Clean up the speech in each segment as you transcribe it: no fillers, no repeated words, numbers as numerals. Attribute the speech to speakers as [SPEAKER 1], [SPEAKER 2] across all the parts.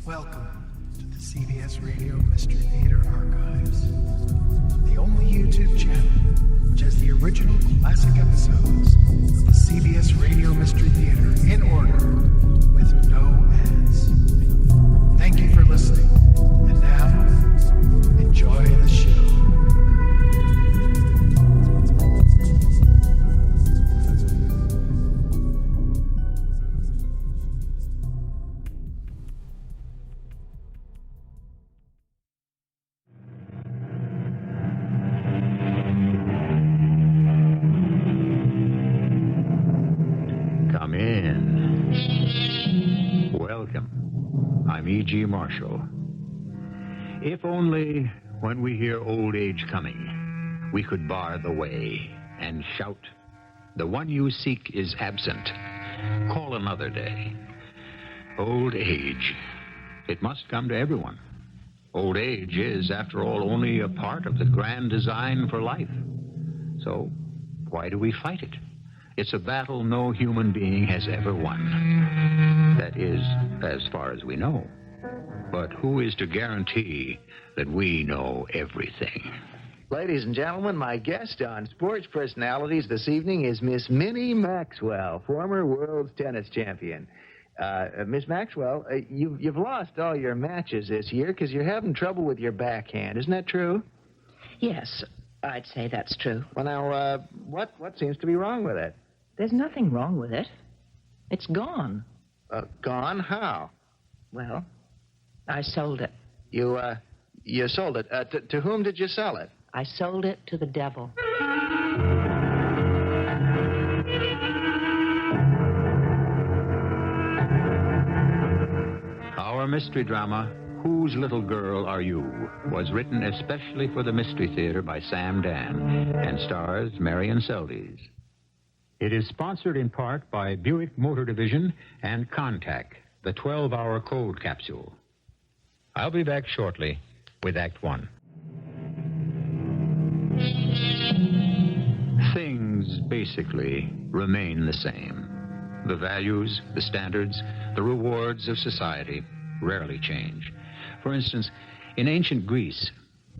[SPEAKER 1] Welcome to the CBS Radio Mystery Theater Archives, the only YouTube channel which has the original classic episodes of the CBS Radio Mystery Theater in order with no ads. Thank you for listening, and now, enjoy the show.
[SPEAKER 2] Come in. Welcome. I'm E.G. Marshall. If only when we hear old age coming, we could bar the way and shout, "The one you seek is absent. Call another day." Old age. It must come to everyone. Old age is, after all, only a part of the grand design for life. So, why do we fight it? It's a battle no human being has ever won. That is, as far as we know. But who is to guarantee that we know everything?
[SPEAKER 3] Ladies and gentlemen, my guest on Sports Personalities this evening is Miss Minnie Maxwell, former world tennis champion. Miss Maxwell, you've lost all your matches this year because you're having trouble with your backhand. Isn't that true?
[SPEAKER 4] Yes, I'd say that's true.
[SPEAKER 3] Well, now, what seems to be wrong with it?
[SPEAKER 4] There's nothing wrong with it. It's gone.
[SPEAKER 3] Gone? How?
[SPEAKER 4] Well, I sold it.
[SPEAKER 3] You sold it. To whom did you sell it?
[SPEAKER 4] I sold it to the devil.
[SPEAKER 2] Our mystery drama, Whose Little Girl Are You?, was written especially for the Mystery Theater by Sam Dann and stars Marian Seldes. It is sponsored in part by Buick Motor Division and Contact, the 12-hour cold capsule. I'll be back shortly with Act One. Things basically remain the same. The values, the standards, the rewards of society rarely change. For instance, in ancient Greece,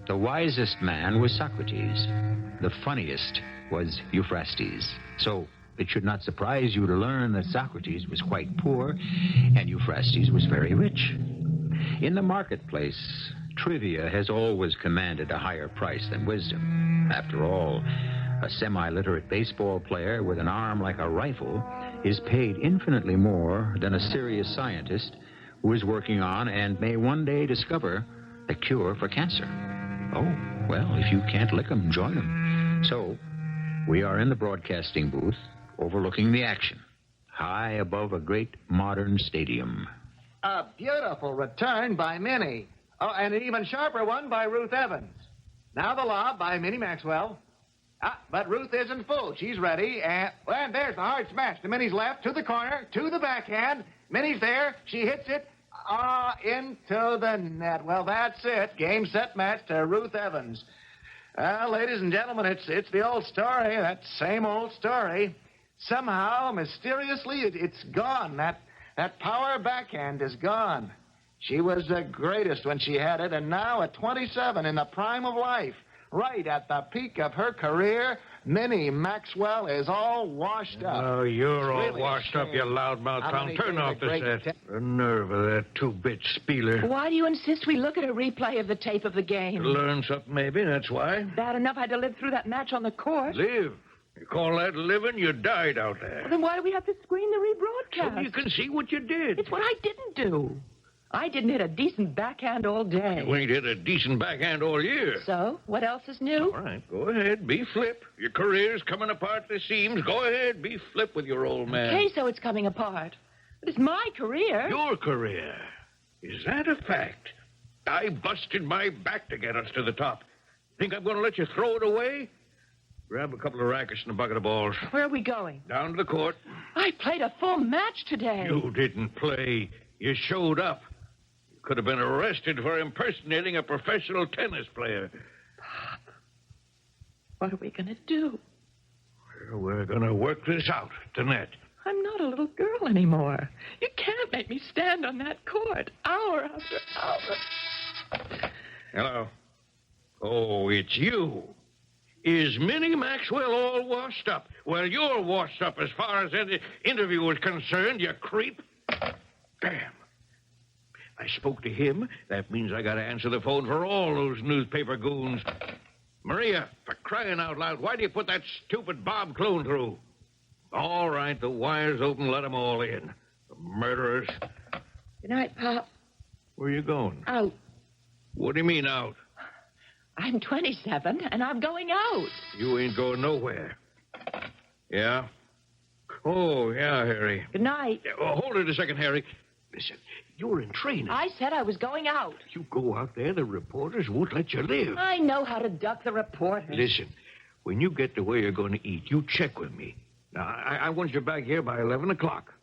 [SPEAKER 2] the wisest man was Socrates. The funniest was Euphrates. So it should not surprise you to learn that Socrates was quite poor and Euphrates was very rich. In the marketplace, trivia has always commanded a higher price than wisdom. After all, a semi-literate baseball player with an arm like a rifle is paid infinitely more than a serious scientist who is working on and may one day discover the cure for cancer. Oh, well, if you can't lick 'em, join 'em. So, we are in the broadcasting booth overlooking the action, high above a great modern stadium.
[SPEAKER 3] A beautiful return by Minnie. Oh, and an even sharper one by Ruth Evans. Now the lob by Minnie Maxwell. But Ruth isn't full. She's ready. And there's the hard smash to Minnie's left, to the corner, to the backhand. Minnie's there. She hits it. Into the net. Well, that's it. Game, set, match to Ruth Evans. Ladies and gentlemen, it's the old story, that same old story. Somehow, mysteriously, it's gone. That power backhand is gone. She was the greatest when she had it, and now at 27, in the prime of life, right at the peak of her career, Minnie Maxwell is all washed up.
[SPEAKER 5] Oh, you're all
[SPEAKER 3] really
[SPEAKER 5] washed up, you loudmouth clown. Turn off the
[SPEAKER 3] great
[SPEAKER 5] set. The nerve of that two-bit spieler.
[SPEAKER 4] Why do you insist we look at a replay of the tape of the game?
[SPEAKER 5] To learn something, maybe, that's why.
[SPEAKER 4] Bad enough I had to live through that match on the court.
[SPEAKER 5] Live. You call that living? You died out there.
[SPEAKER 4] Well, then why do we have to screen the rebroadcast?
[SPEAKER 5] So you can see what you did.
[SPEAKER 4] It's what I didn't do. I didn't hit a decent backhand all day.
[SPEAKER 5] You ain't hit a decent backhand all year.
[SPEAKER 4] So, what else is new?
[SPEAKER 5] All right, go ahead. Be flip. Your career's coming apart at the seams. Go ahead. Be flip with your old man.
[SPEAKER 4] Okay, so it's coming apart. But it's my career.
[SPEAKER 5] Your career. Is that a fact? I busted my back to get us to the top. Think I'm going to let you throw it away? Grab a couple of rackets and a bucket of balls.
[SPEAKER 4] Where are we going?
[SPEAKER 5] Down to the court.
[SPEAKER 4] I played a full match today.
[SPEAKER 5] You didn't play. You showed up. You could have been arrested for impersonating a professional tennis player.
[SPEAKER 4] Pop, what are we going to do?
[SPEAKER 5] We're going to work this out at the net.
[SPEAKER 4] I'm not a little girl anymore. You can't make me stand on that court hour after hour.
[SPEAKER 5] Hello. Oh, it's you. Is Minnie Maxwell all washed up? Well, you're washed up as far as any interview is concerned, you creep. Damn. I spoke to him. That means I got to answer the phone for all those newspaper goons. Maria, for crying out loud, why do you put that stupid Bob Clune through? All right, the wire's open. Let them all in. The murderers.
[SPEAKER 4] Good night, Pop.
[SPEAKER 5] Where you going?
[SPEAKER 4] Out.
[SPEAKER 5] What do you mean out?
[SPEAKER 4] I'm 27, and I'm going out.
[SPEAKER 5] You ain't going nowhere. Yeah? Oh, yeah, Harry.
[SPEAKER 4] Good night.
[SPEAKER 5] Oh, hold it a second, Harry. Listen, you're in training.
[SPEAKER 4] I said I was going out.
[SPEAKER 5] You go out there, the reporters won't let you live.
[SPEAKER 4] I know how to duck the reporters.
[SPEAKER 5] Listen, when you get to where you're going to eat, you check with me. Now, I want you back here by 11 o'clock.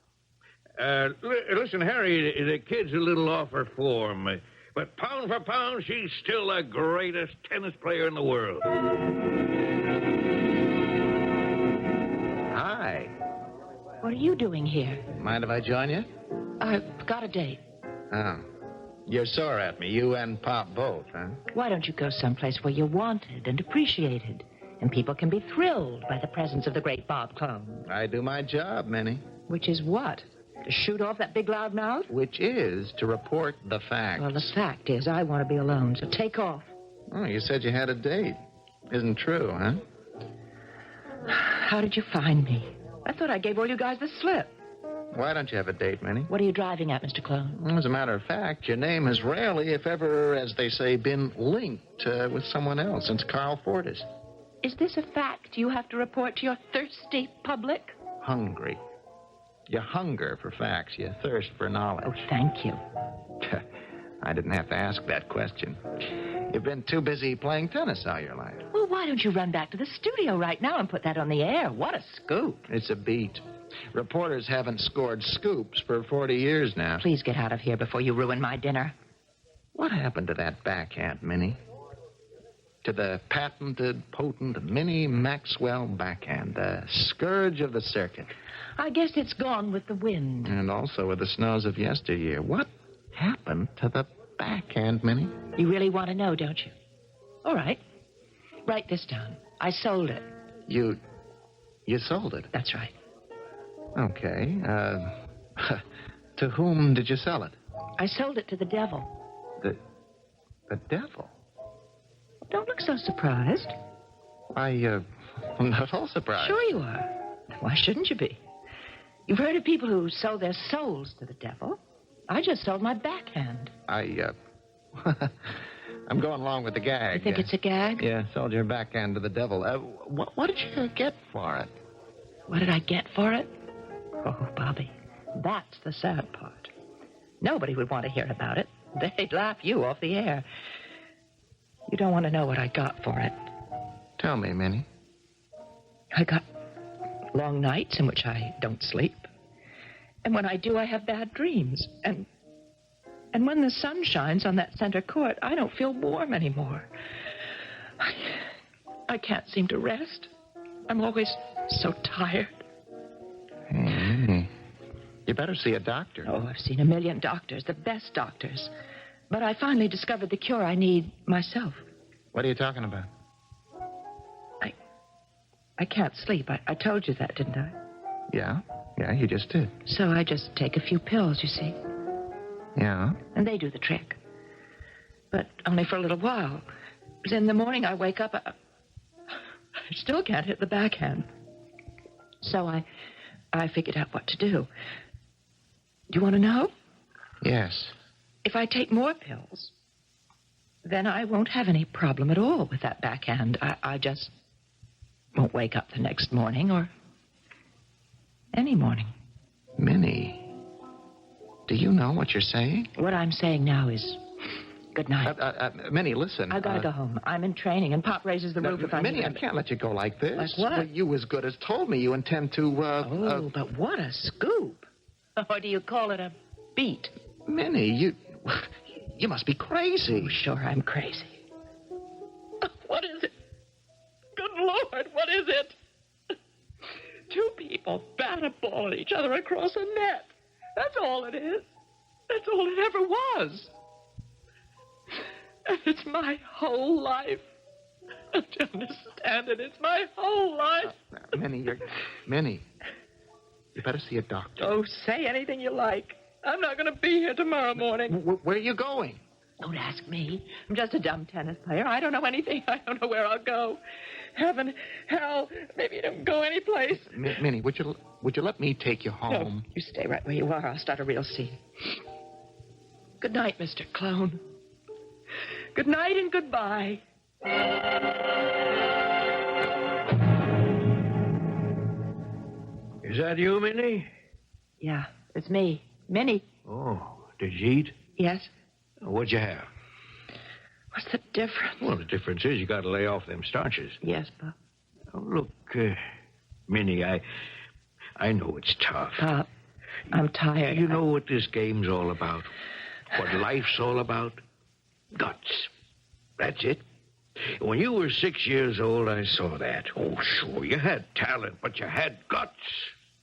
[SPEAKER 5] Listen, Harry, the kid's a little off her form. But pound for pound, she's still the greatest tennis player in the world.
[SPEAKER 3] Hi.
[SPEAKER 4] What are you doing here?
[SPEAKER 3] Mind if I join you?
[SPEAKER 4] I've got a date.
[SPEAKER 3] Oh. You're sore at me, you and Pop both, huh?
[SPEAKER 4] Why don't you go someplace where you're wanted and appreciated, and people can be thrilled by the presence of the great Bob Clune?
[SPEAKER 3] I do my job, Minnie.
[SPEAKER 4] Which is what? To shoot off that big loud mouth?
[SPEAKER 3] Which is to report the facts.
[SPEAKER 4] Well, the fact is I want to be alone, so take off.
[SPEAKER 3] Oh, you said you had a date. Isn't true, huh?
[SPEAKER 4] How did you find me? I thought I gave all you guys the slip.
[SPEAKER 3] Why don't you have a date, Minnie?
[SPEAKER 4] What are you driving at, Mr. Clune?
[SPEAKER 3] Well, as a matter of fact, your name has rarely, if ever, as they say, been linked with someone else since Carl Fortis.
[SPEAKER 4] Is this a fact you have to report to your thirsty public?
[SPEAKER 3] Hungry. You hunger for facts. You thirst for knowledge.
[SPEAKER 4] Oh, thank you.
[SPEAKER 3] I didn't have to ask that question. You've been too busy playing tennis all your life.
[SPEAKER 4] Well, why don't you run back to the studio right now and put that on the air? What a scoop.
[SPEAKER 3] It's a beat. Reporters haven't scored scoops for 40 years now.
[SPEAKER 4] Please get out of here before you ruin my dinner.
[SPEAKER 3] What happened to that backhand, Minnie? To the patented, potent Minnie Maxwell backhand, the scourge of the circuit.
[SPEAKER 4] I guess it's gone with the wind.
[SPEAKER 3] And also with the snows of yesteryear. What happened to the backhand, Minnie?
[SPEAKER 4] You really want to know, don't you? All right. Write this down. I sold it.
[SPEAKER 3] You sold it?
[SPEAKER 4] That's right.
[SPEAKER 3] Okay. To whom did you sell it?
[SPEAKER 4] I sold it to the devil.
[SPEAKER 3] The devil?
[SPEAKER 4] Don't look so surprised.
[SPEAKER 3] I'm not at all surprised.
[SPEAKER 4] Sure you are. Why shouldn't you be? You've heard of people who sold their souls to the devil. I just sold my backhand.
[SPEAKER 3] I'm going along with the gag.
[SPEAKER 4] You think it's a gag?
[SPEAKER 3] Yeah, sold your backhand to the devil. What did you get for it?
[SPEAKER 4] What did I get for it? Oh, Bobby, that's the sad part. Nobody would want to hear about it. They'd laugh you off the air. You don't want to know what I got for it.
[SPEAKER 3] Tell me, Minnie.
[SPEAKER 4] I got long nights in which I don't sleep. And when I do, I have bad dreams. And when the sun shines on that center court, I don't feel warm anymore. I can't seem to rest. I'm always so tired.
[SPEAKER 3] Hey, Minnie, you better see a doctor.
[SPEAKER 4] Oh, I've seen a million doctors, the best doctors. But I finally discovered the cure I need myself.
[SPEAKER 3] What are you talking about?
[SPEAKER 4] I can't sleep. I told you that, didn't I?
[SPEAKER 3] Yeah, you just did.
[SPEAKER 4] So I just take a few pills, you see.
[SPEAKER 3] Yeah?
[SPEAKER 4] And they do the trick. But only for a little while. Because in the morning I wake up, I still can't hit the backhand. So I figured out what to do. Do you want to know?
[SPEAKER 3] Yes.
[SPEAKER 4] If I take more pills, then I won't have any problem at all with that backhand. I just won't wake up the next morning or any morning.
[SPEAKER 3] Minnie, do you know what you're saying?
[SPEAKER 4] What I'm saying now is good night.
[SPEAKER 3] Minnie, listen.
[SPEAKER 4] I gotta go home. I'm in training, and Pop raises the roof if I
[SPEAKER 3] Minnie,
[SPEAKER 4] need
[SPEAKER 3] I can't let you go like this.
[SPEAKER 4] Like what?
[SPEAKER 3] Well, you as good as told me you intend to,
[SPEAKER 4] but what a scoop. Or do you call it a beat?
[SPEAKER 3] Minnie, you must be crazy.
[SPEAKER 4] Oh, sure, I'm crazy. What is it? Good Lord, what is it? two people bat a ball at each other across a net. That's all it is. That's all it ever was. And it's my whole life. Don't you understand it? It's my whole life.
[SPEAKER 3] Minnie, you better see a doctor.
[SPEAKER 4] Oh, say anything you like. I'm not going to be here tomorrow morning.
[SPEAKER 3] Where are you going?
[SPEAKER 4] Don't ask me. I'm just a dumb tennis player. I don't know anything. I don't know where I'll go. Heaven, hell, maybe don't go any place.
[SPEAKER 3] Minnie, would you let me take you home?
[SPEAKER 4] No, you stay right where you are. I'll start a real scene. Good night, Mr. Clone. Good night and goodbye.
[SPEAKER 5] Is that you, Minnie?
[SPEAKER 4] Yeah, it's me. Minnie.
[SPEAKER 5] Oh, did you eat?
[SPEAKER 4] Yes?
[SPEAKER 5] What'd you have?
[SPEAKER 4] What's the difference?
[SPEAKER 5] Well, the difference is you got to lay off them starches.
[SPEAKER 4] Yes, Pop.
[SPEAKER 5] Oh, look, Minnie, I know it's tough.
[SPEAKER 4] Pop, I'm tired.
[SPEAKER 5] You know what this game's all about? What life's all about? Guts. That's it. When you were 6 years old, I saw that. Oh, sure, you had talent, but you had guts.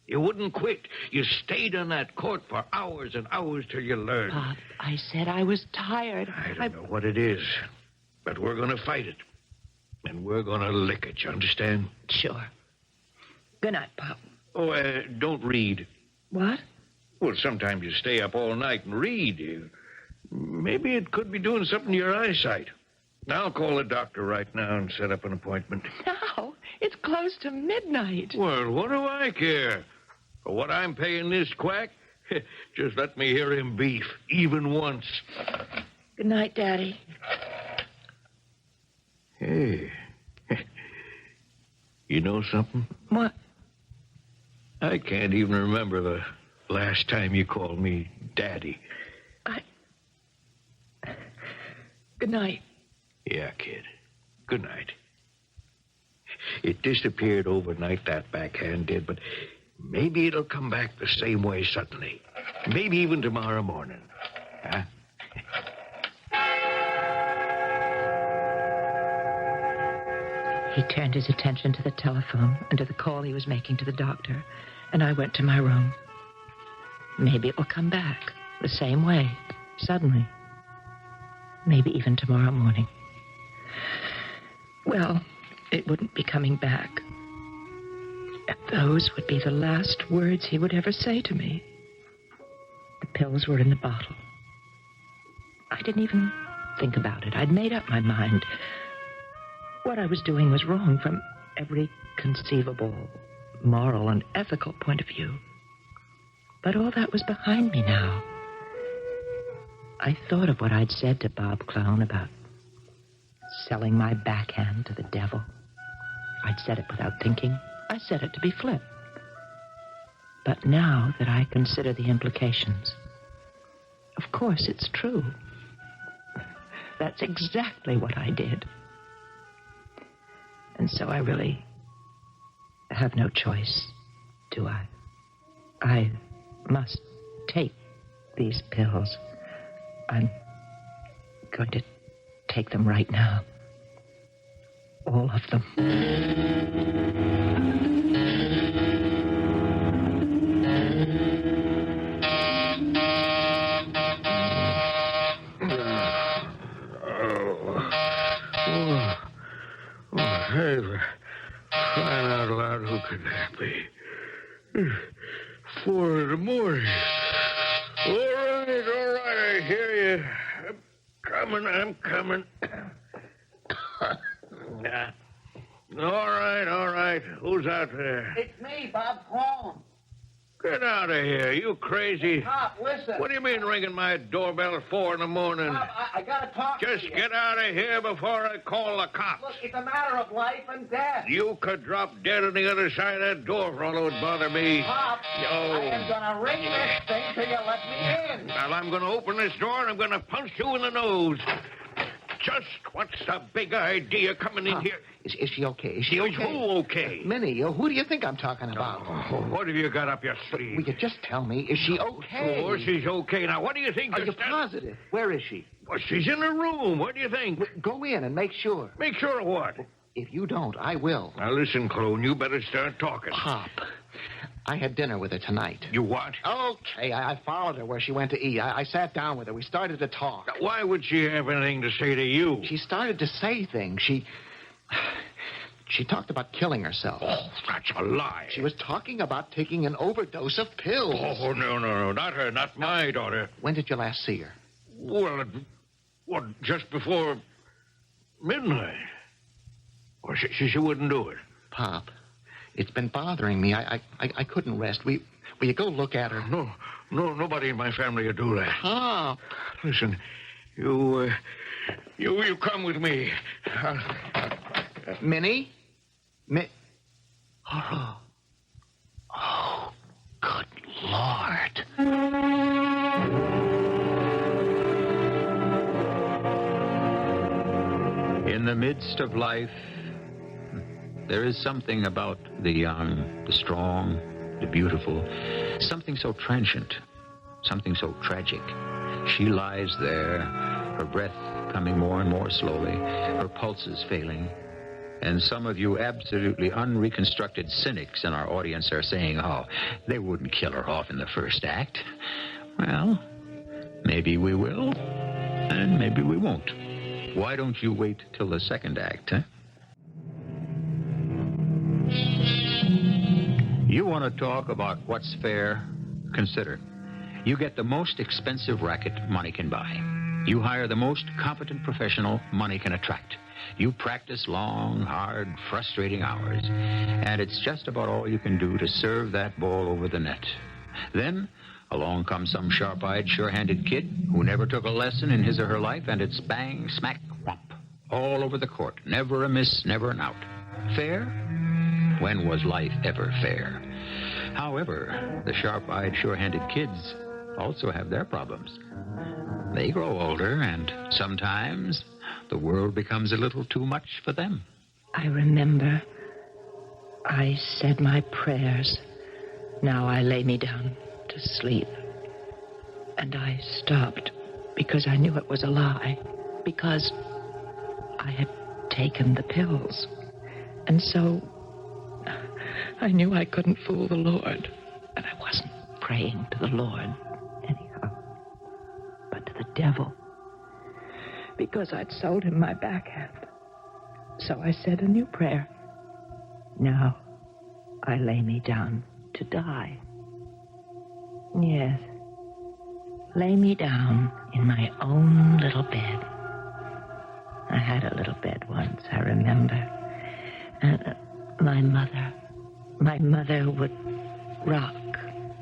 [SPEAKER 5] You wouldn't quit. You stayed on that court for hours and hours till you learned.
[SPEAKER 4] Pop, I said I was tired.
[SPEAKER 5] I don't know what it is, but we're going to fight it. And we're going to lick it, you understand?
[SPEAKER 4] Sure. Good night, Pop.
[SPEAKER 5] Oh, don't read.
[SPEAKER 4] What?
[SPEAKER 5] Well, sometimes you stay up all night and read. Maybe it could be doing something to your eyesight. I'll call the doctor right now and set up an appointment.
[SPEAKER 4] No, it's close to midnight.
[SPEAKER 5] Well, what do I care? For what I'm paying this quack? Just let me hear him beef, even once.
[SPEAKER 4] Good night, Daddy.
[SPEAKER 5] Hey. You know something?
[SPEAKER 4] What?
[SPEAKER 5] I can't even remember the last time you called me Daddy.
[SPEAKER 4] Good night.
[SPEAKER 5] Yeah, kid. Good night. It disappeared overnight, that backhand did, but maybe it'll come back the same way suddenly. Maybe even tomorrow morning. Huh?
[SPEAKER 4] He turned his attention to the telephone and to the call he was making to the doctor, and I went to my room. Maybe it will come back the same way, suddenly. Maybe even tomorrow morning. Well, it wouldn't be coming back. And those would be the last words he would ever say to me. The pills were in the bottle. I didn't even think about it. I'd made up my mind. What I was doing was wrong from every conceivable moral and ethical point of view. But all that was behind me now. I thought of what I'd said to Bob Clown about selling my backhand to the devil. I'd said it without thinking. I said it to be flip. But now that I consider the implications, of course it's true. That's exactly what I did. And so I really have no choice, do I? I must take these pills. I'm going to take them right now. All of them.
[SPEAKER 5] Hey, for crying out loud, who could that be? 4 in the morning. All right, I hear you. I'm coming. All right. Who's out there?
[SPEAKER 3] It's me, Bob Clone.
[SPEAKER 5] Get out of here, you crazy.
[SPEAKER 3] Pop, listen.
[SPEAKER 5] What do you mean ringing my doorbell at 4 in the morning?
[SPEAKER 3] Pop, I gotta talk to you.
[SPEAKER 5] Just get out of here before I call the cops.
[SPEAKER 3] Look, it's a matter of life and death.
[SPEAKER 5] You could drop dead on the other side of that door for all it would bother me.
[SPEAKER 3] Pop,
[SPEAKER 5] No.
[SPEAKER 3] I am gonna ring this thing till you let me in.
[SPEAKER 5] Well, I'm going to open this door and I'm going to punch you in the nose. Just what's the big idea coming in here?
[SPEAKER 3] Is she okay? Is she
[SPEAKER 5] Is
[SPEAKER 3] okay?
[SPEAKER 5] who okay?
[SPEAKER 3] Minnie, who do you think I'm talking about?
[SPEAKER 5] Oh, what have you got up your sleeve?
[SPEAKER 3] Will you just tell me, is she okay?
[SPEAKER 5] Oh, she's okay. Now, what do you think?
[SPEAKER 3] Are you positive? Where is she?
[SPEAKER 5] Well, she's in the room. What do you think?
[SPEAKER 3] Go in and make sure.
[SPEAKER 5] Make sure of what?
[SPEAKER 3] If you don't, I will.
[SPEAKER 5] Now, listen, Clone, you better start talking.
[SPEAKER 3] Pop, I had dinner with her tonight.
[SPEAKER 5] You what?
[SPEAKER 3] Okay, I followed her where she went to eat. I sat down with her. We started to talk.
[SPEAKER 5] Why would she have anything to say to you?
[SPEAKER 3] She started to say things. She talked about killing herself.
[SPEAKER 5] Oh, that's a lie.
[SPEAKER 3] She was talking about taking an overdose of pills.
[SPEAKER 5] Oh, no. Not her. Not my daughter.
[SPEAKER 3] When did you last see her?
[SPEAKER 5] Well, just before midnight. Well, she wouldn't do it.
[SPEAKER 3] Pop, it's been bothering me. I couldn't rest. Will you go look at her?
[SPEAKER 5] No, nobody in my family would do that.
[SPEAKER 3] Pop.
[SPEAKER 5] Listen, you come with me.
[SPEAKER 3] Minnie? Oh, good Lord.
[SPEAKER 2] In the midst of life, there is something about the young, the strong, the beautiful, something so transient, something so tragic. She lies there, her breath coming more and more slowly, her pulses failing. And some of you absolutely unreconstructed cynics in our audience are saying, oh, they wouldn't kill her off in the first act. Well, maybe we will, and maybe we won't. Why don't you wait till the second act, huh? You want to talk about what's fair? Consider. You get the most expensive racket money can buy. You hire the most competent professional money can attract. You practice long, hard, frustrating hours. And it's just about all you can do to serve that ball over the net. Then, along comes some sharp-eyed, sure-handed kid who never took a lesson in his or her life, and it's bang, smack, whomp. All over the court. Never a miss, never an out. Fair? When was life ever fair? However, the sharp-eyed, sure-handed kids also have their problems. They grow older, and sometimes the world becomes a little too much for them.
[SPEAKER 4] I remember I said my prayers. Now I lay me down to sleep. And I stopped because I knew it was a lie. Because I had taken the pills. And so I knew I couldn't fool the Lord. And I wasn't praying to the Lord anyhow, but to the devil. Because I'd sold him my backhand. So I said a new prayer. Now I lay me down to die. Yes, lay me down in my own little bed. I had a little bed once, I remember. And my mother would rock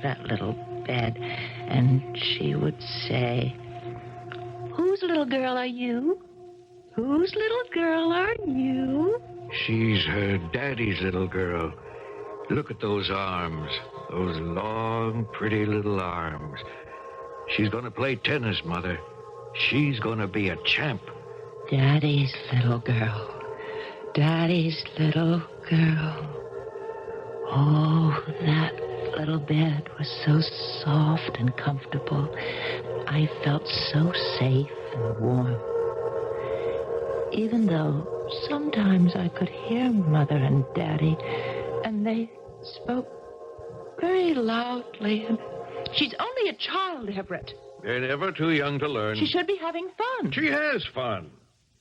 [SPEAKER 4] that little bed, and she would say, "Whose little girl are you? Whose little girl are you?"
[SPEAKER 5] She's her daddy's little girl. Look at those arms. Those long, pretty little arms. She's going to play tennis, Mother. She's going to be a champ.
[SPEAKER 4] Daddy's little girl. Daddy's little girl. Oh, that little bed was so soft and comfortable. I felt so safe and warm. Even though sometimes I could hear Mother and Daddy, and they spoke very loudly. She's only a child, Everett.
[SPEAKER 5] They're never too young to learn.
[SPEAKER 4] She should be having fun.
[SPEAKER 5] She has fun.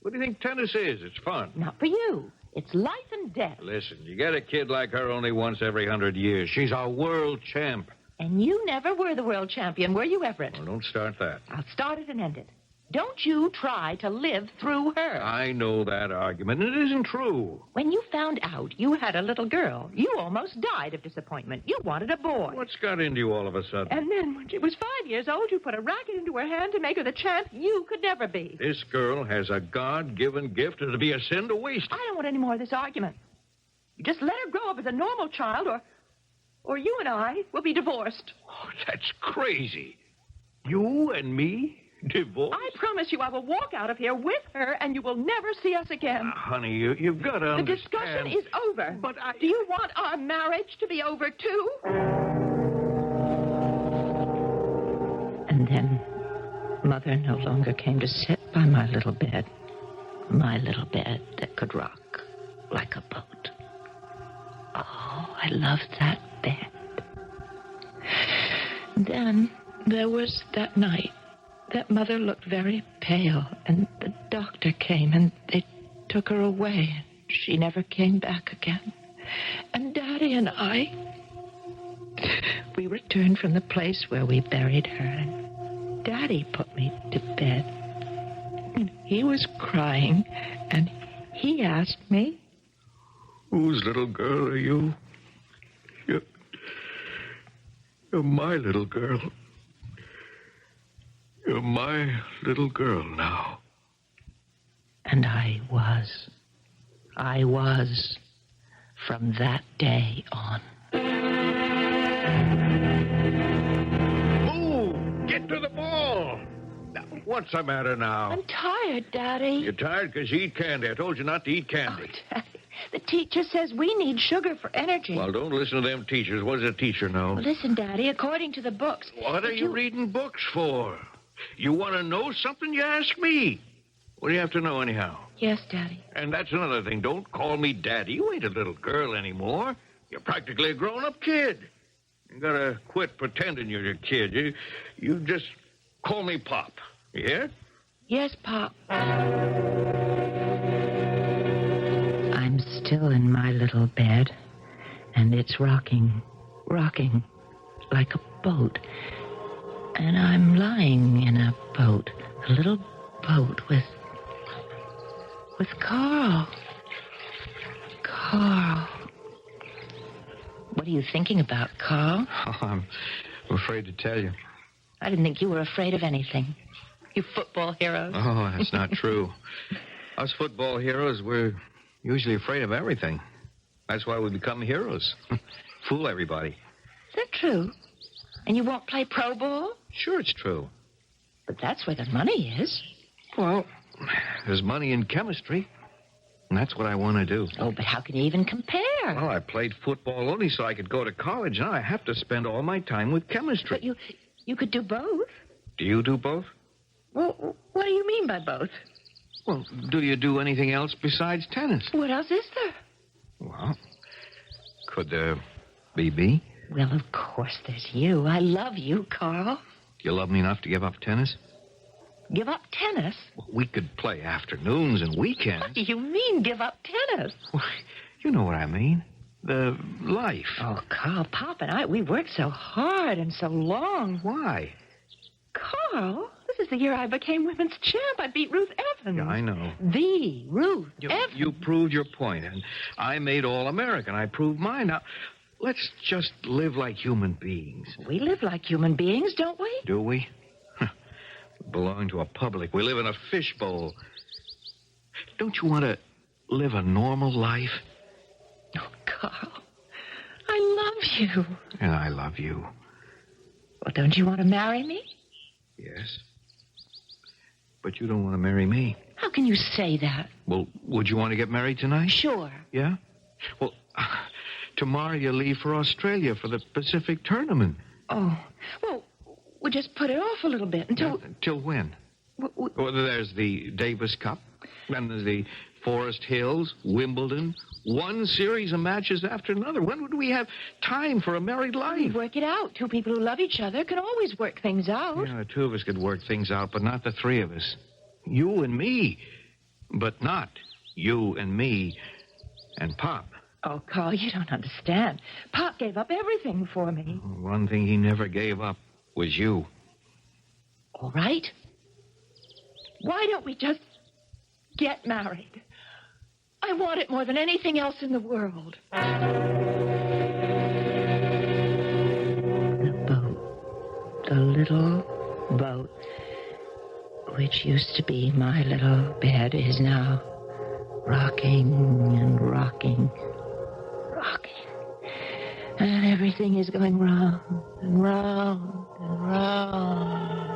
[SPEAKER 5] What do you think tennis is? It's fun.
[SPEAKER 4] Not for you. It's life and death.
[SPEAKER 5] Listen, you get a kid like her only once every 100 years. She's a world champ.
[SPEAKER 4] And you never were the world champion, were you, Everett?
[SPEAKER 5] Well, don't start that.
[SPEAKER 4] I'll start it and end it. Don't you try to live through her.
[SPEAKER 5] I know that argument, and it isn't true.
[SPEAKER 4] When you found out you had a little girl, you almost died of disappointment. You wanted a boy.
[SPEAKER 5] What's got into you all of a sudden?
[SPEAKER 4] And then when she was 5 years old, you put a racket into her hand to make her the champ you could never be.
[SPEAKER 5] This girl has a God-given gift, and it'd be a sin to waste it.
[SPEAKER 4] I don't want any more of this argument. You just let her grow up as a normal child, or you and I will be divorced.
[SPEAKER 5] Oh, that's crazy. You and me? Divorce?
[SPEAKER 4] I promise you I will walk out of here with her, and you will never see us again.
[SPEAKER 5] Honey, you've got to
[SPEAKER 4] The
[SPEAKER 5] understand.
[SPEAKER 4] discussion is over.
[SPEAKER 5] But
[SPEAKER 4] Do you want our marriage to be over, too? And then Mother no longer came to sit by my little bed that could rock like a boat. Oh, I loved that bed. Then there was that night that Mother looked very pale, and the doctor came, and they took her away. She never came back again. And Daddy and I, we returned from the place where we buried her, and Daddy put me to bed. And he was crying, and he asked me,
[SPEAKER 5] Whose little girl are you? You're my little girl. You're my little girl now.
[SPEAKER 4] And I was. From that day on.
[SPEAKER 5] Move! Get to the ball! Now, what's the matter now?
[SPEAKER 4] I'm tired, Daddy.
[SPEAKER 5] You're tired because you eat candy. I told you not to eat candy.
[SPEAKER 4] Oh, Daddy, the teacher says we need sugar for energy.
[SPEAKER 5] Well, don't listen to them teachers. What does a teacher know?
[SPEAKER 4] Well, listen, Daddy, according to the books...
[SPEAKER 5] What are you reading books for? You want to know something, you ask me. What do you have to know anyhow?
[SPEAKER 4] Yes, Daddy.
[SPEAKER 5] And that's another thing. Don't call me Daddy. You ain't a little girl anymore. You're practically a grown-up kid. You gotta quit pretending you're a kid. You just call me Pop. You hear?
[SPEAKER 4] Yes, Pop. I'm still in my little bed, and it's rocking like a boat. And I'm lying in a boat, a little boat with Carl. Carl. What are you thinking about, Carl?
[SPEAKER 2] Oh, I'm afraid to tell you.
[SPEAKER 4] I didn't think you were afraid of anything. You football heroes.
[SPEAKER 2] Oh, that's not true. Us football heroes, we're usually afraid of everything. That's why we become heroes. Fool everybody.
[SPEAKER 4] Is that true? And you won't play pro ball?
[SPEAKER 2] Sure, it's true.
[SPEAKER 4] But that's where the money is.
[SPEAKER 2] Well, there's money in chemistry, and that's what I want to do.
[SPEAKER 4] Oh, but how can you even compare?
[SPEAKER 2] Well, I played football only so I could go to college. Now I have to spend all my time with chemistry.
[SPEAKER 4] But you could do both.
[SPEAKER 2] Do you do both?
[SPEAKER 4] Well, what do you mean by both?
[SPEAKER 2] Well, do you do anything else besides tennis?
[SPEAKER 4] What else is there?
[SPEAKER 2] Well, could there be me?
[SPEAKER 4] Well, of course there's you. I love you, Carl.
[SPEAKER 2] Do you love me enough to give up tennis?
[SPEAKER 4] Give up tennis?
[SPEAKER 2] Well, we could play afternoons and weekends.
[SPEAKER 4] What do you mean, give up tennis?
[SPEAKER 2] Well, you know what I mean. The life.
[SPEAKER 4] Oh, Carl, Pop and I, we worked so hard and so long.
[SPEAKER 2] Why?
[SPEAKER 4] Carl, this is the year I became women's champ. I beat Ruth Evans.
[SPEAKER 2] Yeah, I know.
[SPEAKER 4] The Ruth Evans.
[SPEAKER 2] You proved your point, and I made All-American. I proved mine. Now, let's just live like human beings.
[SPEAKER 4] We live like human beings, don't we?
[SPEAKER 2] Do we? We belong to a public. We live in a fishbowl. Don't you want to live a normal life?
[SPEAKER 4] Oh, Carl, I love you.
[SPEAKER 2] And I love you.
[SPEAKER 4] Well, don't you want to marry me?
[SPEAKER 2] Yes. But you don't want to marry me.
[SPEAKER 4] How can you say that?
[SPEAKER 2] Well, would you want to get married tonight?
[SPEAKER 4] Sure.
[SPEAKER 2] Yeah? Well, tomorrow you leave for Australia for the Pacific tournament.
[SPEAKER 4] Oh, well, we'll just put it off a little bit until...
[SPEAKER 2] Till when? Well, there's the Davis Cup, and there's the Forest Hills, Wimbledon, one series of matches after another. When would we have time for a married life?
[SPEAKER 4] Work it out. Two people who love each other can always work things out.
[SPEAKER 2] Yeah, the two of us could work things out, but not the three of us. You and me, but not you and me and Pop.
[SPEAKER 4] Oh, Carl, you don't understand. Pop gave up everything for me.
[SPEAKER 2] One thing he never gave up was you.
[SPEAKER 4] All right. Why don't we just get married? I want it more than anything else in the world. The boat, the little boat, which used to be my little bed, is now rocking and rocking, rocking. And everything is going round and round and round.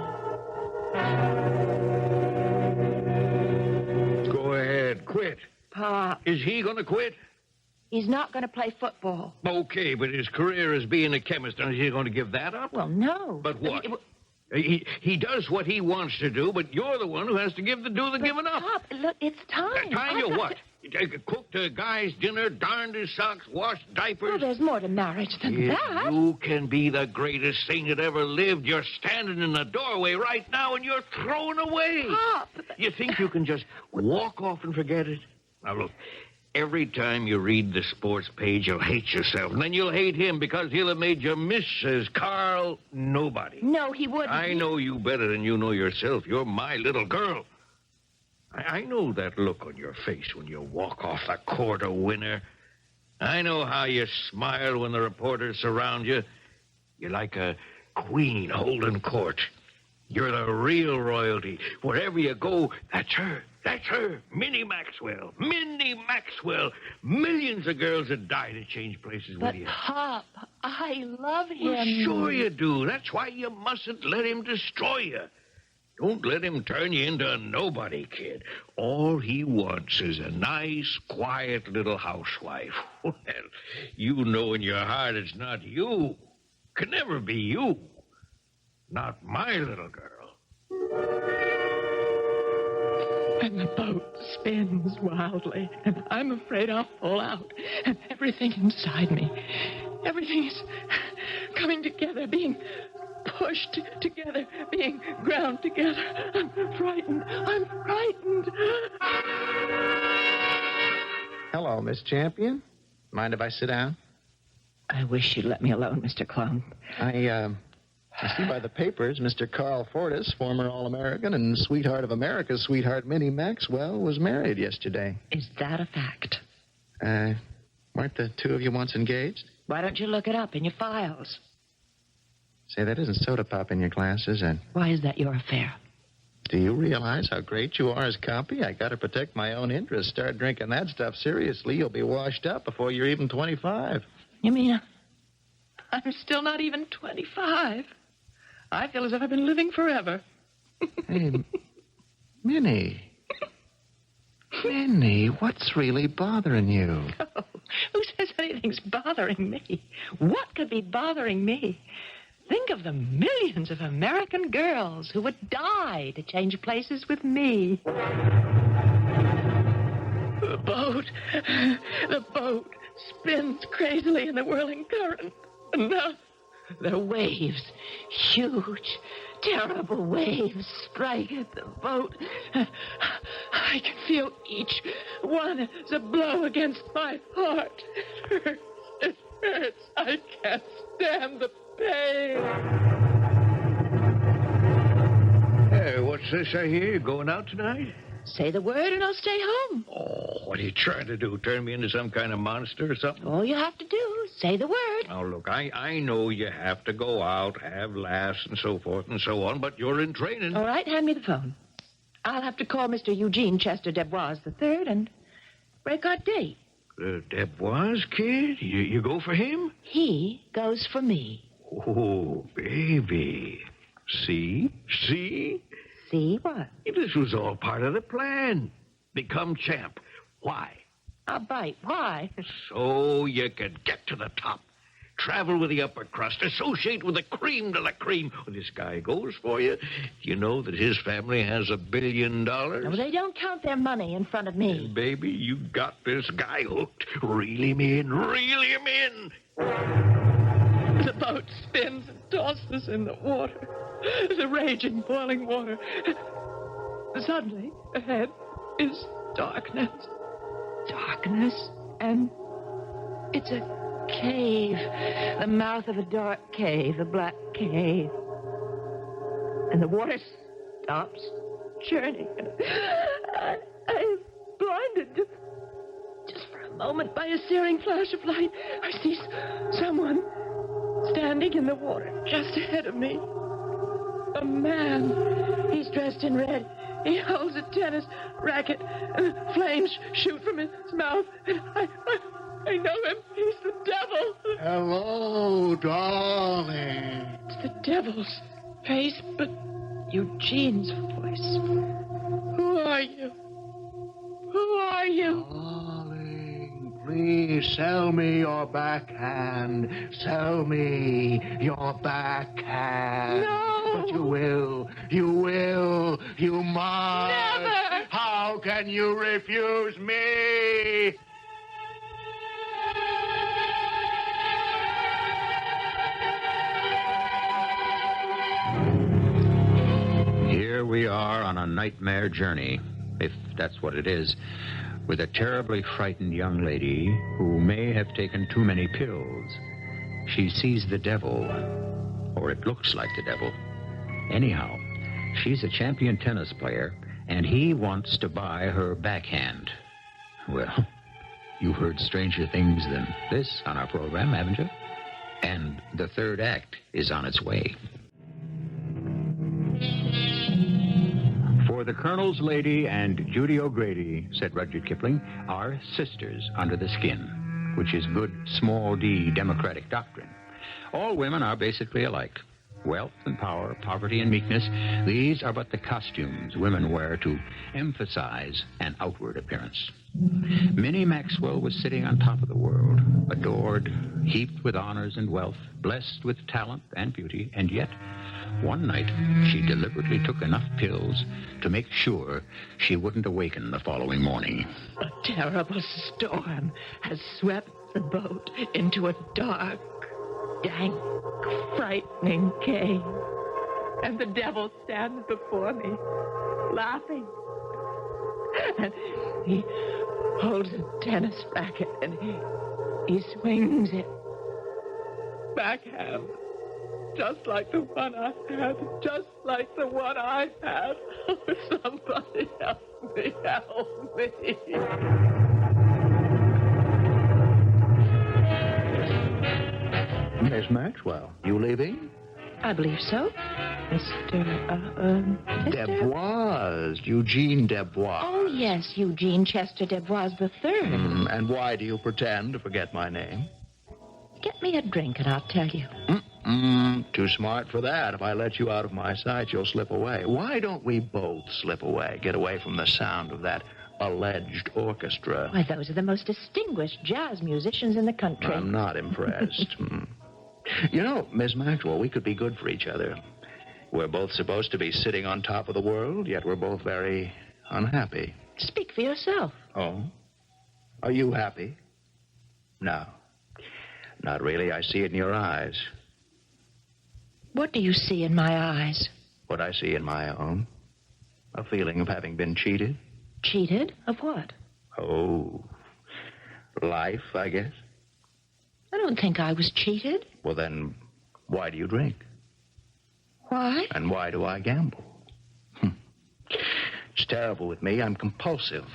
[SPEAKER 5] Go ahead, quit.
[SPEAKER 4] Pop,
[SPEAKER 5] Is he going to quit?
[SPEAKER 4] he's not going to play football.
[SPEAKER 5] Okay, but his career as being a chemist, is he going to give that up?
[SPEAKER 4] Well, no.
[SPEAKER 5] But what?
[SPEAKER 4] I mean,
[SPEAKER 5] He does what he wants to do, but you're the one who has to do the giving up.
[SPEAKER 4] Pop, look, it's time.
[SPEAKER 5] Time
[SPEAKER 4] I've
[SPEAKER 5] to
[SPEAKER 4] got
[SPEAKER 5] what? Cooked a guy's dinner, darned his socks, washed diapers.
[SPEAKER 4] Oh, there's more to marriage than
[SPEAKER 5] If
[SPEAKER 4] that.
[SPEAKER 5] you can be the greatest thing that ever lived, you're standing in the doorway right now and you're thrown away.
[SPEAKER 4] Pop.
[SPEAKER 5] You think you can just walk off and forget it? Now, look, every time you read the sports page, you'll hate yourself. And then you'll hate him because he'll have made you Mrs. Carl Nobody.
[SPEAKER 4] No, he wouldn't.
[SPEAKER 5] I know you better than you know yourself. You're my little girl. I know that look on your face when you walk off the court a winner. I know how you smile when the reporters surround you. You're like a queen holding court. You're the real royalty. Wherever you go, that's her. That's her. Minnie Maxwell. Minnie Maxwell. Millions of girls would die to change places
[SPEAKER 4] But,
[SPEAKER 5] with you.
[SPEAKER 4] Pop, I love him.
[SPEAKER 5] Well, sure you do. That's why you mustn't let him destroy you. Don't let him turn you into a nobody, kid. All he wants is a nice, quiet little housewife. Well, you know in your heart it's not you. Can never be you. Not my little girl.
[SPEAKER 4] And the boat spins wildly, and I'm afraid I'll fall out. And everything inside me, everything is coming together, being pushed together, being ground together. I'm frightened. I'm frightened.
[SPEAKER 3] Hello, Miss Champion. Mind if I sit down?
[SPEAKER 4] I wish you'd let me alone, Mr. Clone.
[SPEAKER 3] I see by the papers Mr. Carl Fortis, former All-American and sweetheart of America's sweetheart, Minnie Maxwell, was married yesterday.
[SPEAKER 4] Is that a fact?
[SPEAKER 3] Weren't the two of you once engaged?
[SPEAKER 4] Why don't you look it up in your files?
[SPEAKER 3] Say, that isn't soda pop in your glass, is it?
[SPEAKER 4] Why is that your affair?
[SPEAKER 3] Do you realize how great you are as copy? I got to protect my own interests. Start drinking that stuff seriously, you'll be washed up before you're even 25.
[SPEAKER 4] You mean I'm still not even 25? I feel as if I've been living forever.
[SPEAKER 3] Hey, Minnie. Minnie, what's really bothering you?
[SPEAKER 4] Oh, who says anything's bothering me? What could be bothering me? Think of the millions of American girls who would die to change places with me. The boat spins crazily in the whirling current. And now the waves, huge, terrible waves, strike at the boat. I can feel each one as a blow against my heart. It hurts. I can't stand the pain.
[SPEAKER 5] Hey, what's this I hear? You going out tonight?
[SPEAKER 4] Say the word and I'll stay home.
[SPEAKER 5] Oh, what are you trying to do? Turn me into some kind of monster or something?
[SPEAKER 4] All you have to do is say the word.
[SPEAKER 5] Now, look, I know you have to go out, have laughs and so forth and so on, but you're in training.
[SPEAKER 4] All right, hand me the phone. I'll have to call Mr. Eugene Chester Debois III and break our date.
[SPEAKER 5] Debois, kid? You go for him?
[SPEAKER 4] He goes for me.
[SPEAKER 5] Oh, baby. See?
[SPEAKER 4] See what?
[SPEAKER 5] This was all part of the plan. Become champ. Why?
[SPEAKER 4] I'll bite. Why?
[SPEAKER 5] So you could get to the top. Travel with the upper crust. Associate with the cream de la cream. Well, this guy goes for you. You know that his family has $1 billion?
[SPEAKER 4] No, they don't count their money in front of me.
[SPEAKER 5] And baby, you got this guy hooked. Reel him in. Reel him in.
[SPEAKER 4] The boat spins and tosses in the water. The raging, boiling water. Suddenly, ahead is darkness. Darkness, and it's a cave. The mouth of a dark cave, a black cave. And the water stops churning. I'm blinded just for a moment by a searing flash of light. I see someone standing in the water just ahead of me. A man. He's dressed in red. He holds a tennis racket, and flames shoot from his mouth. And I know him. He's the devil.
[SPEAKER 3] Hello, darling.
[SPEAKER 4] It's the devil's face, but Eugene's voice. Who are you? Who are you?
[SPEAKER 3] Darling, please sell me your backhand. Sell me your backhand.
[SPEAKER 4] No.
[SPEAKER 3] But you will. You must.
[SPEAKER 4] Never.
[SPEAKER 3] How
[SPEAKER 5] How can you refuse me?
[SPEAKER 2] Here we are on a nightmare journey, if that's what it is, with a terribly frightened young lady who may have taken too many pills. She sees the devil, or it looks like the devil. Anyhow, she's a champion tennis player, and he wants to buy her backhand. Well, you've heard stranger things than this on our program, haven't you? And the third act is on its way. For the Colonel's Lady and Judy O'Grady, said Rudyard Kipling, are sisters under the skin, which is good small d democratic doctrine. All women are basically alike. Wealth and power, poverty and meekness, these are but the costumes women wear to emphasize an outward appearance. Minnie Maxwell was sitting on top of the world, adored, heaped with honors and wealth, blessed with talent and beauty, and yet, one night, she deliberately took enough pills to make sure she wouldn't awaken the following morning.
[SPEAKER 4] A terrible storm has swept the boat into a dark, dank, frightening cave. And the devil stands before me, laughing. And he holds a tennis racket and he swings it backhand. Just like the one I had. Just like the one I had. Oh, somebody help me, help me.
[SPEAKER 3] Miss Maxwell, you leaving?
[SPEAKER 4] I believe so. Mr.
[SPEAKER 3] Deboise, Eugene Deboise.
[SPEAKER 4] Oh, yes, Eugene Chester Deboise III.
[SPEAKER 3] And why do you pretend to forget my name?
[SPEAKER 4] Get me a drink and I'll tell you.
[SPEAKER 3] Too smart for that. If I let you out of my sight, you'll slip away. Why don't we both slip away, get away from the sound of that alleged orchestra?
[SPEAKER 4] Why, those are the most distinguished jazz musicians in the country.
[SPEAKER 3] I'm not impressed. You know, Miss Maxwell, we could be good for each other. We're both supposed to be sitting on top of the world, yet we're both very unhappy.
[SPEAKER 4] Speak for yourself.
[SPEAKER 3] Oh? Are you happy? No. Not really. I see it in your eyes.
[SPEAKER 4] What do you see in my eyes?
[SPEAKER 3] What I see in my own. A feeling of having been cheated.
[SPEAKER 4] Cheated? Of what?
[SPEAKER 3] Oh, life, I guess.
[SPEAKER 4] I don't think I was cheated.
[SPEAKER 3] Well, then, why do you drink?
[SPEAKER 4] Why?
[SPEAKER 3] And why do I gamble? It's terrible with me. I'm compulsive.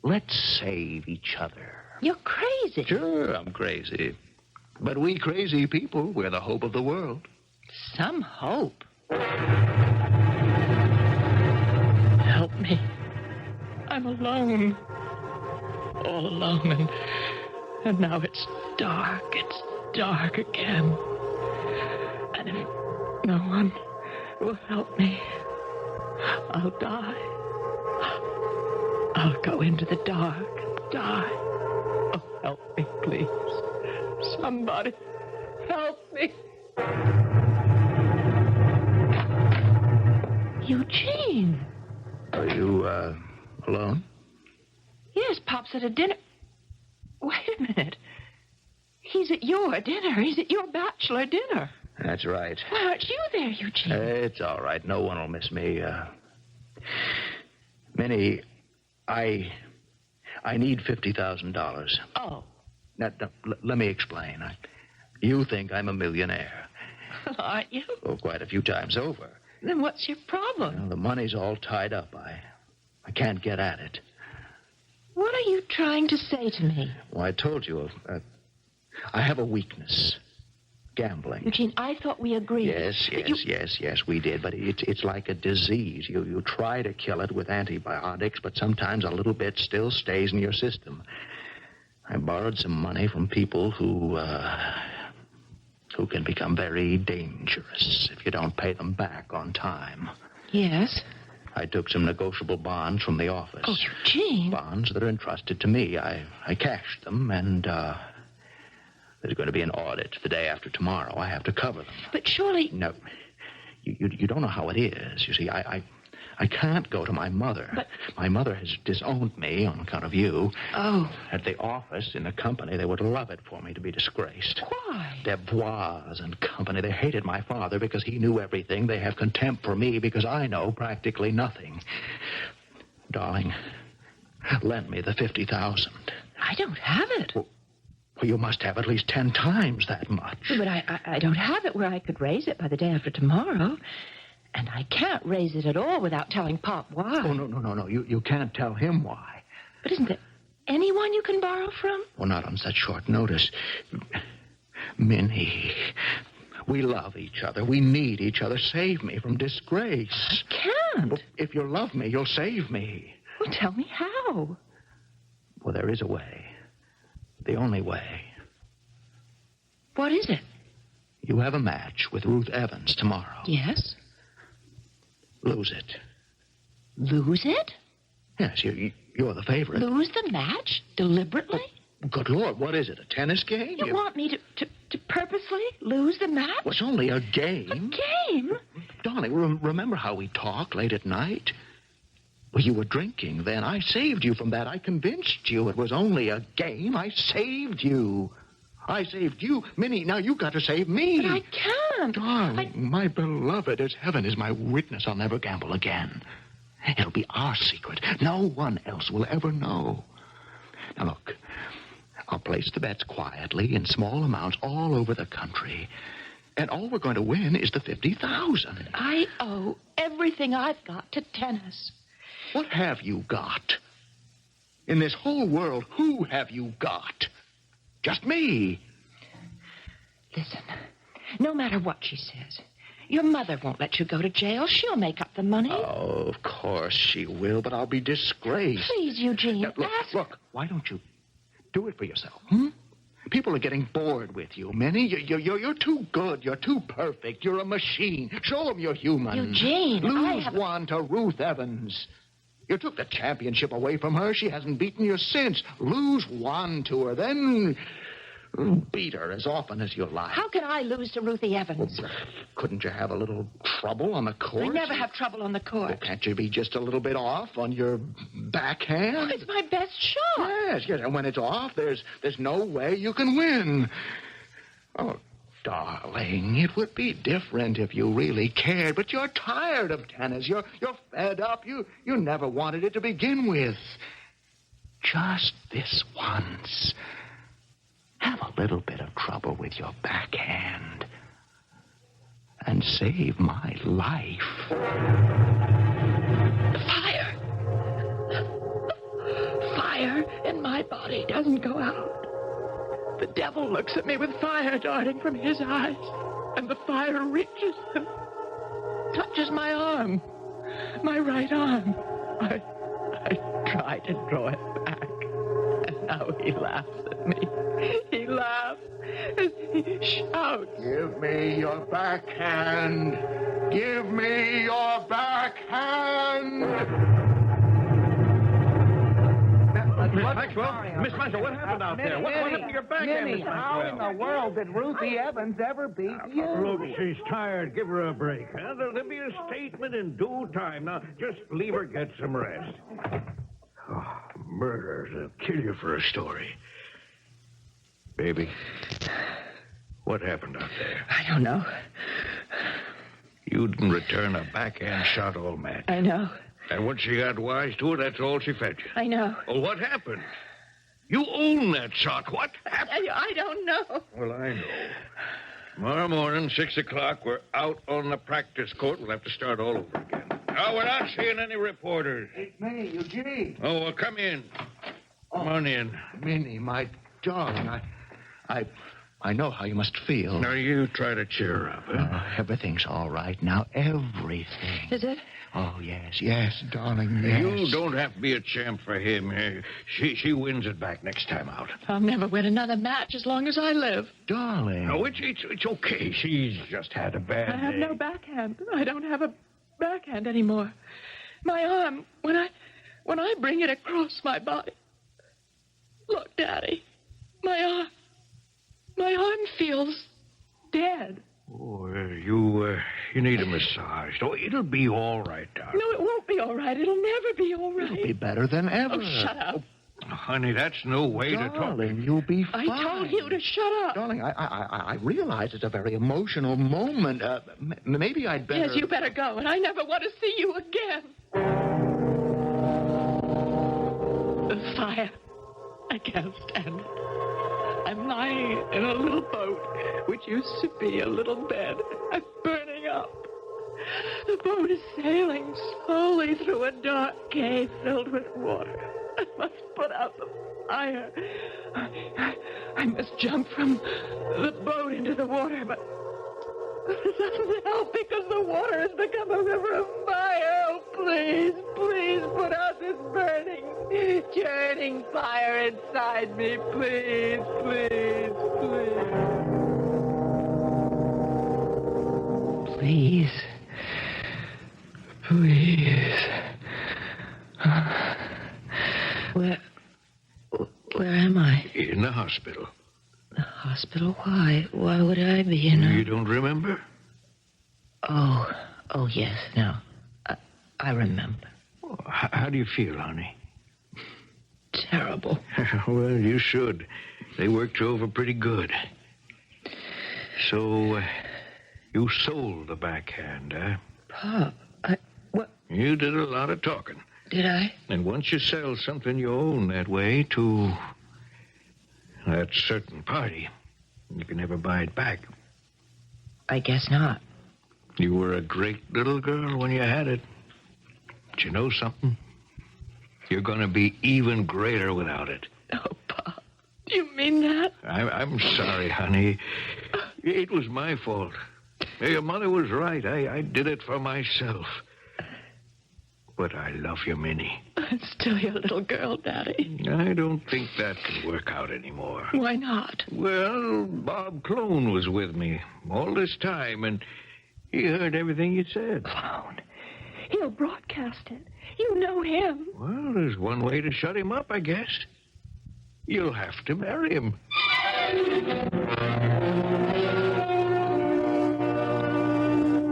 [SPEAKER 3] Let's save each other.
[SPEAKER 4] You're crazy.
[SPEAKER 3] Sure, I'm crazy. But we crazy people, we're the hope of the world.
[SPEAKER 4] Some hope. Help me. I'm alone. All alone. And now it's dark. It's dark again. And if no one will help me, I'll die. I'll go into the dark and die. Oh, help me, please. Somebody help me. Eugene.
[SPEAKER 3] Are you, alone?
[SPEAKER 4] Yes, Pop's at a dinner. Wait a minute. He's at your dinner. He's at your bachelor dinner.
[SPEAKER 3] That's right.
[SPEAKER 4] Why aren't you there, Eugene?
[SPEAKER 3] It's all right. No one will miss me. Minnie, I need $50,000.
[SPEAKER 4] Oh.
[SPEAKER 3] Now, let me explain. You think I'm a millionaire.
[SPEAKER 4] Aren't you?
[SPEAKER 3] Oh, quite a few times over.
[SPEAKER 4] Then what's your problem?
[SPEAKER 3] Well, the money's all tied up. I can't get at it.
[SPEAKER 4] What are you trying to say to me?
[SPEAKER 3] Well, I told you. I have a weakness. Gambling.
[SPEAKER 4] Eugene, I thought we agreed.
[SPEAKER 3] Yes, we did. But it's like a disease. You try to kill it with antibiotics, but sometimes a little bit still stays in your system. I borrowed some money from people who can become very dangerous if you don't pay them back on time.
[SPEAKER 4] Yes?
[SPEAKER 3] I took some negotiable bonds from the office.
[SPEAKER 4] Oh, Eugene.
[SPEAKER 3] Bonds that are entrusted to me. I cashed them, and there's going to be an audit the day after tomorrow. I have to cover them.
[SPEAKER 4] But surely...
[SPEAKER 3] No. You don't know how it is. You see,
[SPEAKER 6] I can't go to my mother.
[SPEAKER 4] But...
[SPEAKER 6] My mother has disowned me on account of you.
[SPEAKER 4] Oh.
[SPEAKER 6] At the office, in the company, they would love it for me to be disgraced.
[SPEAKER 4] Why?
[SPEAKER 6] Devoirs and company. They hated my father because he knew everything. They have contempt for me because I know practically nothing. Darling, lend me the $50,000.
[SPEAKER 4] I don't have it.
[SPEAKER 6] Well, you must have at least 10 times that much.
[SPEAKER 4] But I don't have it where I could raise it by the day after tomorrow. And I can't raise it at all without telling Pop why.
[SPEAKER 6] Oh, no. You can't tell him why.
[SPEAKER 4] But isn't there anyone you can borrow from?
[SPEAKER 6] Well, not on such short notice. Minnie, we love each other. We need each other. Save me from disgrace.
[SPEAKER 4] I can't.
[SPEAKER 6] Well, if you love me, you'll save me.
[SPEAKER 4] Well, tell me how.
[SPEAKER 6] Well, there is a way. The only way.
[SPEAKER 4] What is it?
[SPEAKER 6] You have a match with Ruth Evans tomorrow.
[SPEAKER 4] Yes?
[SPEAKER 6] Lose it.
[SPEAKER 4] Lose it?
[SPEAKER 6] Yes, you're the favorite.
[SPEAKER 4] Lose the match? Deliberately?
[SPEAKER 6] Good Lord, what is it, a tennis game?
[SPEAKER 4] You want me to purposely lose the match?
[SPEAKER 6] Well, it's only a game.
[SPEAKER 4] A game?
[SPEAKER 6] Darling, remember how we talked late at night? Well, you were drinking then. I saved you from that. I convinced you it was only a game. I saved you. I saved you. Minnie, now you've got to save me.
[SPEAKER 4] But I can't.
[SPEAKER 6] Darling, my beloved, as heaven is my witness, I'll never gamble again. It'll be our secret. No one else will ever know. Now, look, I'll place the bets quietly in small amounts all over the country. And all we're going to win is the $50,000.
[SPEAKER 4] I owe everything I've got to tennis.
[SPEAKER 6] What have you got? In this whole world, who have you got? Just me.
[SPEAKER 4] Listen, no matter what she says, your mother won't let you go to jail. She'll make up the money.
[SPEAKER 6] Oh, of course she will, but I'll be disgraced.
[SPEAKER 4] Please, Eugene,
[SPEAKER 6] Now, look, why don't you do it for yourself, People are getting bored with you, Minnie. You're too good. You're too perfect. You're a machine. Show them you're human.
[SPEAKER 4] Eugene,
[SPEAKER 6] Lose one to Ruth Evans. You took the championship away from her. She hasn't beaten you since. Lose one to her, then beat her as often as you like.
[SPEAKER 4] How can I lose to Ruthie Evans?
[SPEAKER 6] Well, couldn't you have a little trouble on the court?
[SPEAKER 4] I never have trouble on the court.
[SPEAKER 6] Well, can't you be just a little bit off on your backhand?
[SPEAKER 4] Oh, it's my best shot.
[SPEAKER 6] Yes, and when it's off, there's no way you can win. Oh, darling, it would be different if you really cared, but you're tired of tennis. You're fed up. You never wanted it to begin with. Just this once. Have a little bit of trouble with your backhand and save my life.
[SPEAKER 4] Fire! Fire in my body doesn't go out. The devil looks at me with fire darting from his eyes, and the fire reaches him, touches my arm, my right arm. I try to draw it back, and now he laughs at me. He laughs as he shouts.
[SPEAKER 6] Give me your backhand. Give me your backhand.
[SPEAKER 5] Miss Maxwell, what happened out there? What happened to your backhand,
[SPEAKER 3] Minnie,
[SPEAKER 5] Miss
[SPEAKER 3] how in
[SPEAKER 5] Maxwell?
[SPEAKER 3] the world did Ruthie Evans ever beat you?
[SPEAKER 5] Look, she's tired. Give her a break. Huh? There'll be a statement in due time. Now, just leave her get some rest. Oh, murders will kill you for a story. Baby, what happened out there?
[SPEAKER 4] I don't know.
[SPEAKER 5] You didn't return a backhand shot all match.
[SPEAKER 4] I know.
[SPEAKER 5] And when she got wise to it, that's all she fed you.
[SPEAKER 4] I know.
[SPEAKER 5] Well, what happened? You own that shot. What happened?
[SPEAKER 4] I don't know.
[SPEAKER 5] Well, I know. Tomorrow morning, 6 o'clock, we're out on the practice court. We'll have to start all over again. No, we're not seeing any reporters.
[SPEAKER 6] It's me, Eugene.
[SPEAKER 5] Oh, well, come in. Come on in.
[SPEAKER 6] Minnie, my darling, I know how you must feel.
[SPEAKER 5] Now, you try to cheer her up, huh?
[SPEAKER 6] Everything's all right now. Everything.
[SPEAKER 4] Is it?
[SPEAKER 6] Oh, yes, darling, yes.
[SPEAKER 5] You don't have to be a champ for him. She wins it back next time out.
[SPEAKER 4] I'll never win another match as long as I live.
[SPEAKER 6] Darling.
[SPEAKER 5] No, it's okay. She's just had a bad
[SPEAKER 4] I have
[SPEAKER 5] day.
[SPEAKER 4] no backhand. I don't have a backhand anymore. My arm, when I bring it across my body. Look, Daddy. My arm feels dead.
[SPEAKER 5] Oh, you need a massage. Oh, it'll be all right, darling.
[SPEAKER 4] No, it won't be all right. It'll never be all right.
[SPEAKER 6] It'll be better than ever.
[SPEAKER 4] Oh, shut up.
[SPEAKER 5] Honey, that's no way to talk.
[SPEAKER 6] Darling, you'll be fine.
[SPEAKER 4] I told you to shut up.
[SPEAKER 6] Darling, I realize it's a very emotional moment. Maybe I'd better...
[SPEAKER 4] Yes, you better go, and I never want to see you again. The fire. I can't stand it. I'm lying in a little boat, which used to be a little bed. I'm burning up. The boat is sailing slowly through a dark cave filled with water. I must put out the fire. I must jump from the boat into the water, but it doesn't help because the water has become a river of fire. Oh, please, please put out this burning, churning fire inside me. Please, please, please. Please. Please. Where am I?
[SPEAKER 5] In the hospital.
[SPEAKER 4] The hospital? Why? Why would I be in a...
[SPEAKER 5] You don't remember?
[SPEAKER 4] Oh, yes, no. I remember.
[SPEAKER 5] Oh, how do you feel, honey?
[SPEAKER 4] Terrible.
[SPEAKER 5] Well, you should. They worked you over pretty good. So, you sold the backhand, huh?
[SPEAKER 4] Pop, what?
[SPEAKER 5] You did a lot of talking.
[SPEAKER 4] Did I?
[SPEAKER 5] And once you sell something you own that way to that certain party, you can never buy it back.
[SPEAKER 4] I guess not.
[SPEAKER 5] You were a great little girl when you had it. But you know something? You're going to be even greater without it.
[SPEAKER 4] Oh, Pop, do you mean that?
[SPEAKER 5] I'm sorry, honey. It was my fault. Your mother was right. I did it for myself. But I love you, Minnie.
[SPEAKER 4] I'm still your little girl, Daddy.
[SPEAKER 5] I don't think that can work out anymore.
[SPEAKER 4] Why not?
[SPEAKER 5] Well, Bob Clone was with me all this time, and he heard everything you said.
[SPEAKER 4] Clone? He'll broadcast it. You know him.
[SPEAKER 5] Well, there's one way to shut him up, I guess. You'll have to marry him.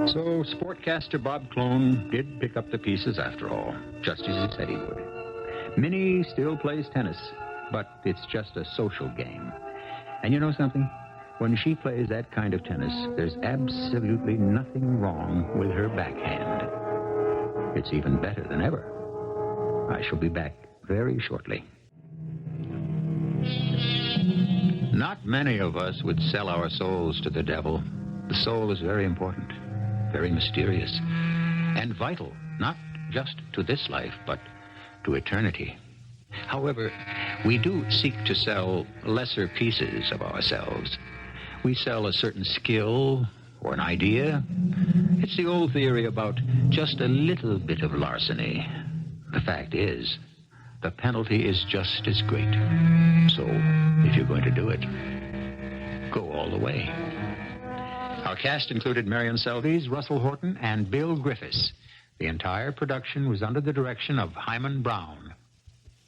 [SPEAKER 2] So sportcaster Bob Clone did pick up the pieces after all, just as he said he would. Minnie still plays tennis, but it's just a social game. And you know something? When she plays that kind of tennis, there's absolutely nothing wrong with her backhand. It's even better than ever. I shall be back very shortly. Not many of us would sell our souls to the devil. The soul is very important, very mysterious, and vital, not just to this life, but to eternity. However, we do seek to sell lesser pieces of ourselves. We sell a certain skill or an idea. It's the old theory about just a little bit of larceny. The fact is, the penalty is just as great. So, if you're going to do it, go all the way. Our cast included Marian, Seldes, Russell Horton, and Bill Griffis. The entire production was under the direction of Hyman Brown.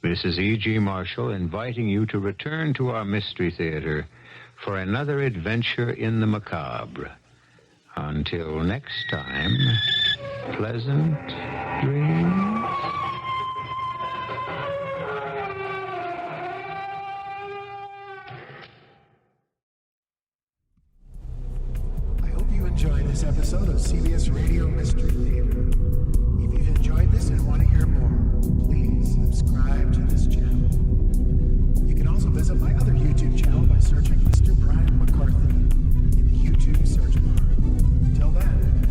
[SPEAKER 2] This is E.G. Marshall inviting you to return to our Mystery Theater for another adventure in the macabre. Until next time, pleasant dreams.
[SPEAKER 1] I hope you enjoyed this episode of CBS Radio Mystery Theater. If you've enjoyed this and want to hear more, please subscribe to this channel. You can also visit my other YouTube channel by searching Mr. Brian McCarthy in the YouTube search bar. Till then,